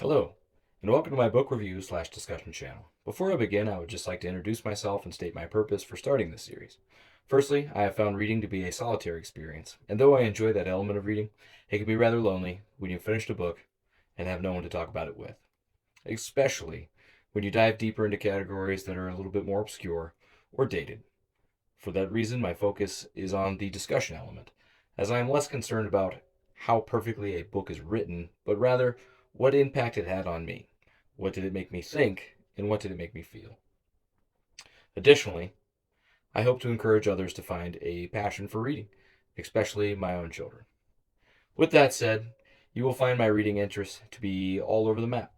Hello, and welcome to my book review slash discussion channel. Before I begin, I would just like to introduce myself and state my purpose for starting this series. Firstly, I have found reading to be a solitary experience, and though I enjoy that element of reading, it can be rather lonely when you've finished a book and have no one to talk about it with, especially when you dive deeper into categories that are a little bit more obscure or dated. For that reason, my focus is on the discussion element, as I am less concerned about how perfectly a book is written, but rather what impact it had on me. What did it make me think, and what did it make me feel? Additionally, I hope to encourage others to find a passion for reading, especially my own children. With that said, you will find my reading interests to be all over the map,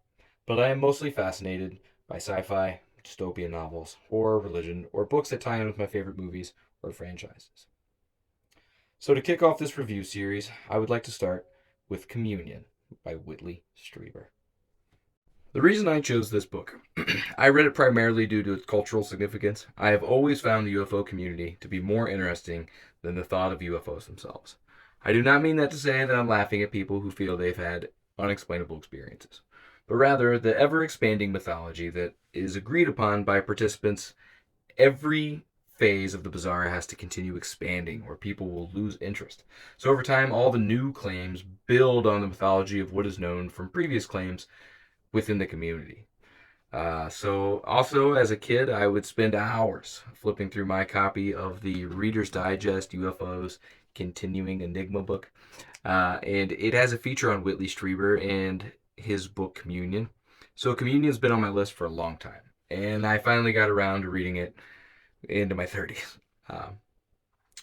but I am mostly fascinated by sci fi, dystopian novels, horror, religion, or books that tie in with my favorite movies or franchises. So, to kick off this review series, I would like to start with Communion by Whitley Strieber. The reason I chose this book, I read it primarily due to its cultural significance. I have always found the UFO community to be more interesting than the thought of UFOs themselves. I do not mean that to say that I'm laughing at people who feel they've had unexplainable experiences, but rather the ever expanding mythology that is agreed upon by participants. Every phase of the bizarre has to continue expanding or people will lose interest. So over time, all the new claims build on the mythology of what is known from previous claims within the community. So also as a kid, I would spend hours flipping through my copy of the Reader's Digest UFOs Continuing Enigma book. And it has a feature on Whitley Strieber and his book Communion. So Communion's been on my list for a long time. And I finally got around to reading it into my 30s.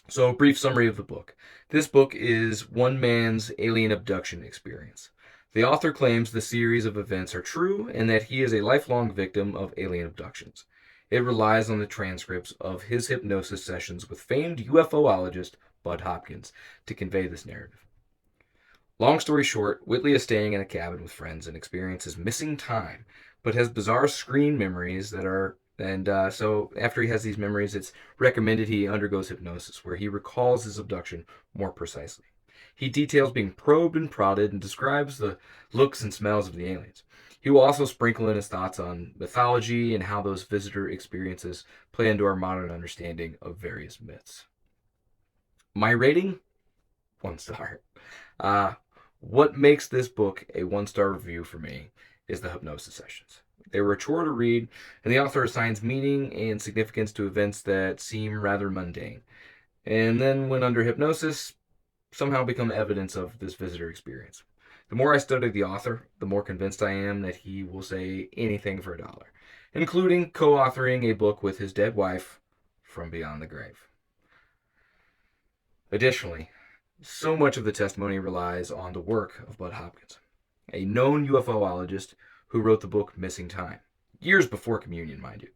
So, a brief summary of the book. This book is one man's alien abduction experience. The author claims the series of events are true and that he is a lifelong victim of alien abductions. It relies on the transcripts of his hypnosis sessions with famed UFOologist Bud Hopkins to convey this narrative. Long story short, Whitley is staying in a cabin with friends and experiences missing time, but has bizarre screen memories that are. So after he has these memories, it's recommended he undergoes hypnosis, where he recalls his abduction more precisely. He details being probed and prodded and describes the looks and smells of the aliens. He will also sprinkle in his thoughts on mythology and how those visitor experiences play into our modern understanding of various myths. My rating? 1 star. Uh, what makes this book a 1 star review for me is the hypnosis sessions. They were a chore to read, and the author assigns meaning and significance to events that seem rather mundane. And then, when under hypnosis, somehow become evidence of this visitor experience. The more I study the author, the more convinced I am that he will say anything for $1, including co authoring a book with his dead wife from beyond the grave. Additionally, so much of the testimony relies on the work of Bud Hopkins, a known UFOologist who wrote the book Missing Time, years before Communion, mind you.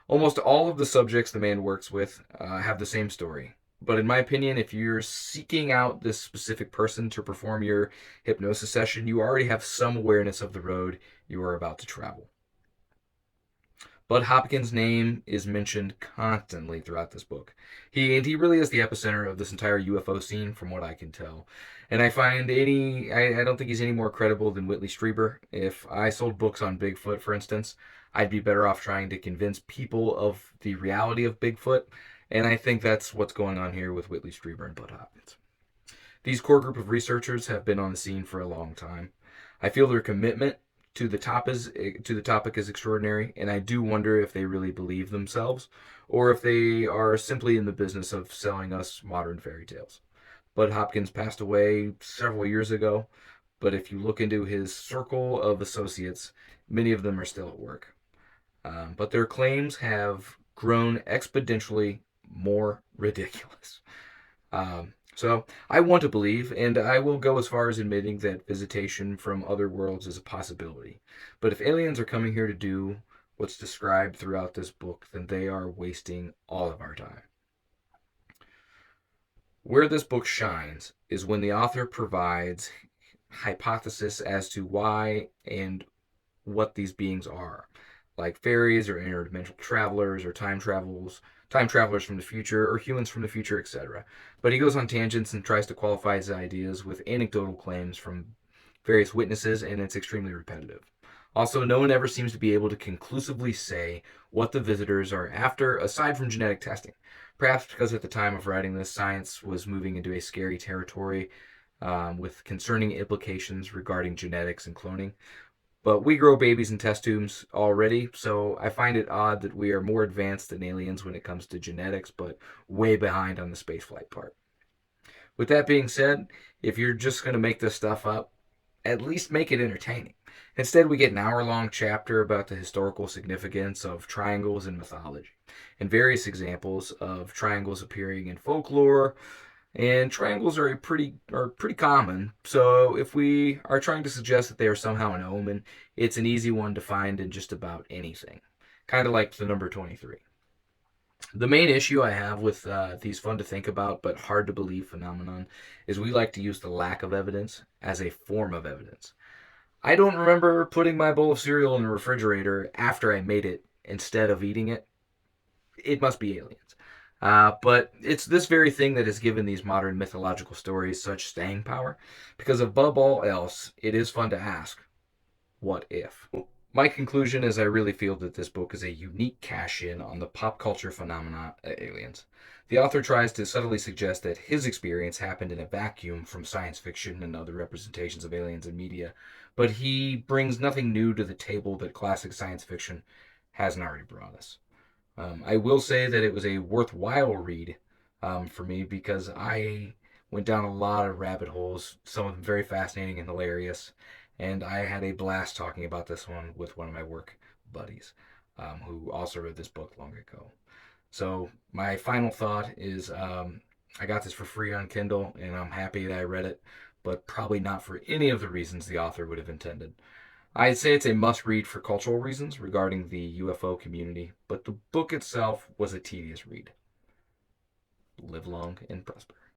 Almost all of the subjects the man works with have the same story. But in my opinion, if you're seeking out this specific person to perform your hypnosis session, you already have some awareness of the road you are about to travel. Bud Hopkins' name is mentioned constantly throughout this book. He really is the epicenter of this entire UFO scene, from what I can tell. And I don't think he's any more credible than Whitley Strieber. If I sold books on Bigfoot, for instance, I'd be better off trying to convince people of the reality of Bigfoot. And I think that's what's going on here with Whitley Strieber and Bud Hopkins. These core group of researchers have been on the scene for a long time. I feel their commitment to the topic is extraordinary, and I do wonder if they really believe themselves, or if they are simply in the business of selling us modern fairy tales. Bud Hopkins passed away several years ago, but if you look into his circle of associates, many of them are still at work. But their claims have grown exponentially more ridiculous. So I want to believe, and I will go as far as admitting that visitation from other worlds is a possibility. But if aliens are coming here to do what's described throughout this book, then they are wasting all of our time. Where this book shines is when the author provides hypothesis as to why and what these beings are, like fairies or interdimensional travelers or time travelers from the future or humans from the future, etc. But he goes on tangents and tries to qualify his ideas with anecdotal claims from various witnesses, and it's extremely repetitive. Also, no one ever seems to be able to conclusively say what the visitors are after aside from genetic testing. Perhaps because at the time of writing this, science was moving into a scary territory with concerning implications regarding genetics and cloning. But we grow babies in test tubes already, so I find it odd that we are more advanced than aliens when it comes to genetics, but way behind on the spaceflight part. With that being said, if you're just going to make this stuff up, at least make it entertaining. Instead, we get an hour long chapter about the historical significance of triangles in mythology and various examples of triangles appearing in folklore. And triangles are pretty common. So if we are trying to suggest that they are somehow an omen, it's an easy one to find in just about anything. Kind of like the number 23. The main issue I have with these fun to think about but hard to believe phenomenon is we like to use the lack of evidence as a form of evidence. I don't remember putting my bowl of cereal in the refrigerator after I made it instead of eating it. It must be aliens. But it's this very thing that has given these modern mythological stories such staying power, because above all else, it is fun to ask, what if? My conclusion is I really feel that this book is a unique cash in on the pop culture phenomena aliens. The author tries to subtly suggest that his experience happened in a vacuum from science fiction and other representations of aliens in media, but he brings nothing new to the table that classic science fiction hasn't already brought us. I will say that it was a worthwhile read for me because I went down a lot of rabbit holes, some of them very fascinating and hilarious, and I had a blast talking about this one with one of my work buddies who also read this book long ago. So my final thought is I got this for free on Kindle, and I'm happy that I read it, but probably not for any of the reasons the author would have intended. I'd say it's a must read for cultural reasons regarding the UFO community, but the book itself was a tedious read. Live long and prosper.